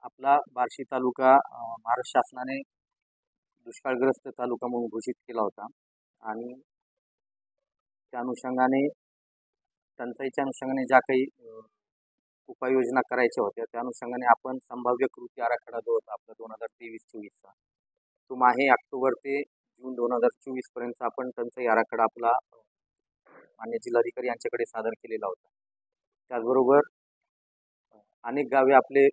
आपला बार्शी तालुका महाराष्ट्र शासनाने दुष्काळग्रस्त तालुका म्हणून घोषित केला होता आणि त्या अनुषंगाने टंचाईच्या अनुषंगाने ज्या काही उपाययोजना करायच्या होत्या त्या अनुषंगाने आपण संभाव्य कृती आराखडा जो होता आपला 2023-24चा तो माहे ऑक्टोबर ते जून 2024 पर्यंत आपण टंचाई आराखडा आपला मान्य जिल्हाधिकारी यांच्याकडे सादर केलेला होता। त्याचबरोबर अनेक गावे आपले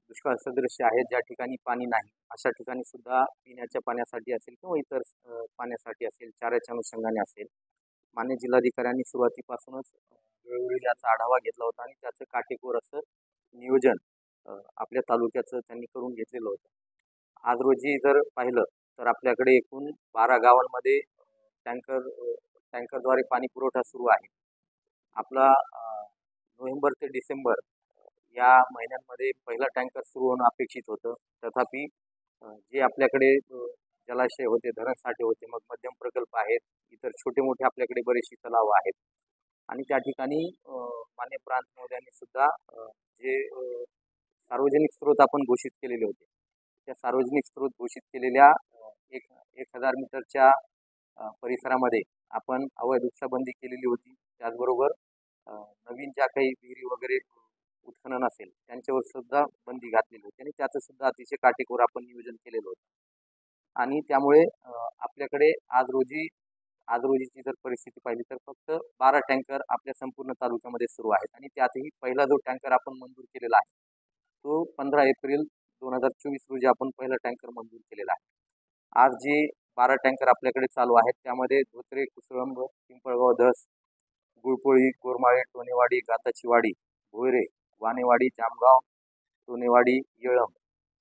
दुष्काळ सदृश आहेत ज्या ठिकाणी पाणी नाही अशा ठिकाणी सुद्धा पिण्याच्या पाण्यासाठी असेल किंवा इतर पाण्यासाठी असेल चाऱ्याच्या अनुषंगाने असेल मान्य जिल्हाधिकाऱ्यांनी सुरुवातीपासूनच वेळोवेळी याचा आढावा घेतला होता आणि त्याचं काटेकोर असं नियोजन आपल्या तालुक्याचं त्यांनी करून घेतलेलं होतं। आज रोजी जर पाहिलं तर आपल्याकडे एकूण 12 गावांमध्ये टँकरद्वारे पाणी पुरवठा सुरू आहे। आपला नोव्हेंबर ते डिसेंबर या महिन्यांमध्ये पहिला टँकर सुरू होणं अपेक्षित होतं, तथापि जे आपल्याकडे जलाशय होते, धरणसाठे होते, मग मध्यम प्रकल्प आहेत, इतर छोटे मोठे आपल्याकडे बरेचसे तलाव आहेत आणि त्या ठिकाणी मान्य प्रांत महोदयांनी सुद्धा जे सार्वजनिक स्रोत आपण घोषित केलेले होते त्या सार्वजनिक स्रोत घोषित केलेल्या 1000 मीटरच्या परिसरामध्ये आपण अवैध उपसाबंदी केलेली होती। त्याचबरोबर नवीन ज्या काही विहिरी वगैरे उत्खनन असेल त्यांच्यावर सुद्धा बंदी घातलेली होती आणि त्याचं सुद्धा अतिशय काटेकोर आपण नियोजन केलेलं होतं आणि त्यामुळे आपल्याकडे आज रोजीची जर परिस्थिती पाहिली तर फक्त 12 टँकर आपल्या संपूर्ण तालुक्यामध्ये सुरू आहेत आणि त्यातही पहिला जो टँकर आपण मंजूर केलेला आहे तो 15 एप्रिल 2024 रोजी आपण पहिला टँकर मंजूर केलेला आहे। आज जे 12 टँकर आपल्याकडे चालू आहेत त्यामध्ये धोत्रे, कुसळंब, पिंपळगाव, धस, गुळपोळी, गोरमाळे, टोनेवाडी, गाताचीवाडी, भोयरे, वानेवाडी, जामगाव, टोनेवाडी, येळम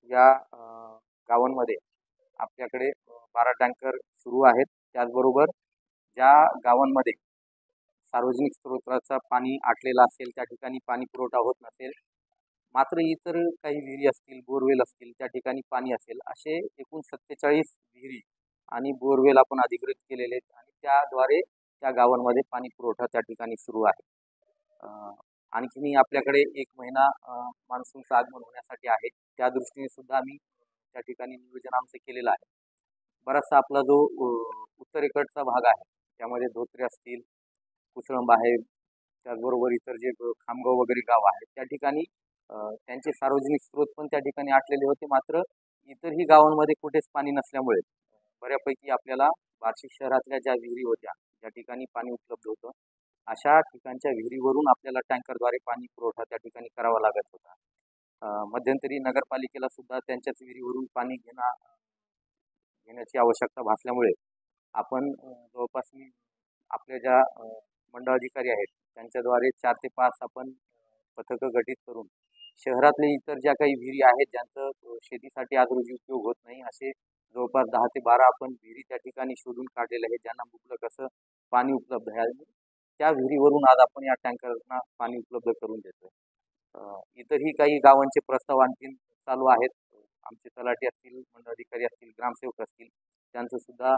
या गावांमध्ये आपल्याकडे 12 टँकर सुरू आहेत। त्याचबरोबर ज्या गावांमध्ये सार्वजनिक स्रोताचा पाणी आटलेलं असेल त्या ठिकाणी पाणी पुरवठा होत नसेल मात्र इतर काही विहिरी असतील, बोरवेल असतील त्या ठिकाणी पाणी असेल असे एकूण 47 विहिरी आणि बोरवेल आपण अधिकृत केलेले आहेत आणि त्याद्वारे त्या गावांमध्ये पाणी पुरवठा त्या ठिकाणी सुरू आहे। आणखीनही आपल्याकडे 1 महिना मान्सूनचं आगमन होण्यासाठी आहे, त्या दृष्टीने सुद्धा आम्ही त्या ठिकाणी नियोजन आमचं केलेलं आहे। बराचसा आपला जो उत्तरेकडचा भाग आहे त्यामध्ये धोत्रे असतील, कुसळंब आहे, त्याचबरोबर इतर जे खामगाव वगैरे गाव आहेत त्या ठिकाणी त्यांचे सार्वजनिक स्रोत पण त्या ठिकाणी आटलेले होते मात्र इतरही गावांमध्ये कुठेच पाणी नसल्यामुळे बऱ्यापैकी आपल्याला बार्शी शहरातल्या ज्या विहिरी होत्या ज्या ठिकाणी पाणी उपलब्ध होतं अशा ठिकाणच्या विहिरीवरून आपल्याला टँकरद्वारे पाणी पुरवठा त्या ठिकाणी करावा लागत होता। मध्यंतरी नगरपालिकेला सुद्धा त्यांच्याच विहिरीवरून पाणी घेण्याची आवश्यकता भासल्यामुळे आपण जवळपास आपल्या ज्या मंडळाधिकारी आहेत त्यांच्याद्वारे 4 ते 5 आपण पथकं गठीत करून शहरातले इतर ज्या काही विहिरी आहेत ज्यांचं शेतीसाठी आज रोजी उपयोग होत नाही असे जवळपास 10 ते 12 आपण विहिरी त्या ठिकाणी शोधून काढलेले आहेत ज्यांना मुबलक असं पाणी उपलब्ध आहे आणि त्या विहिरीवरून आज आपण या टँकरना पाणी उपलब्ध करून देतोय। इतरही काही गावांचे प्रस्ताव आणखीन चालू आहेत, आमचे तलाठी असतील, मंडळाधिकारी असतील, ग्रामसेवक असतील त्यांचं सुद्धा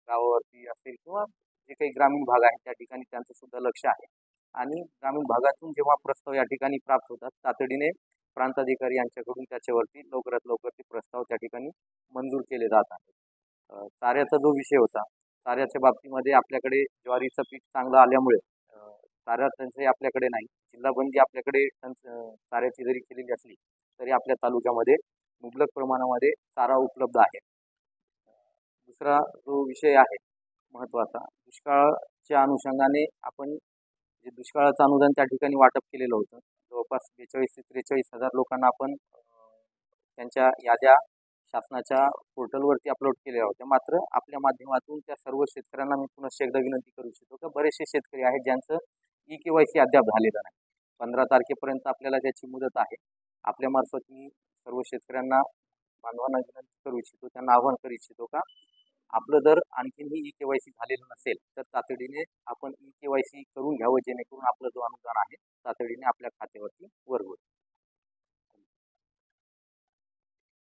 गावावरती असेल किंवा जे काही ग्रामीण भाग आहे त्या ठिकाणी त्यांचं सुद्धा लक्ष आहे आणि ग्रामीण भागातून जेव्हा प्रस्ताव या ठिकाणी प्राप्त होतात तातडीने प्रांताधिकारी यांच्याकडून त्याच्यावरती लवकरात लवकर ते प्रस्ताव त्या ठिकाणी मंजूर केले जात आहेत। चाऱ्याचा जो विषय होता चाऱ्याच्या बाबतीमध्ये आपल्याकडे ज्वारीचं पीक चांगलं आल्यामुळे चारा टंचाई आपल्याकडे नाही, जिल्हाबंदी आपल्याकडे चाऱ्याची जरी केलेली असली तरी आपल्या तालुक्यामध्ये मुबलक प्रमाणामध्ये चारा उपलब्ध आहे। दुसरा जो विषय आहे महत्त्वाचा दुष्काळाच्या अनुषंगाने आपण जे दुष्काळाचं अनुदान त्या ठिकाणी वाटप केलेलं होतं जवळपास 42 ते 43 हजार लोकांना आपण त्यांच्या याद्या शासनाच्या पोर्टलवरती अपलोड केलेल्या होत्या मात्र आपल्या माध्यमातून त्या सर्व शेतकऱ्यांना मी पुन्हा एकदा विनंती करू इच्छितो की बरेचसे शेतकरी आहेत ज्यांचं EKYC अद्याप झालेलं नाही। 15 तारखेपर्यंत आपल्याला त्याची मुदत आहे। आपल्यामार्फत मी सर्व शेतकऱ्यांना बांधवांना विनंती करू इच्छितो, त्यांना आवाहन करू इच्छितो का आपलं जर आणखीनही EKYC झालेलं नसेल तर तातडीने आपण EKYC करून घ्यावं जेणेकरून आपलं जो अनुदान आहे तातडीने आपल्या खात्यावरती वर्ग होईल।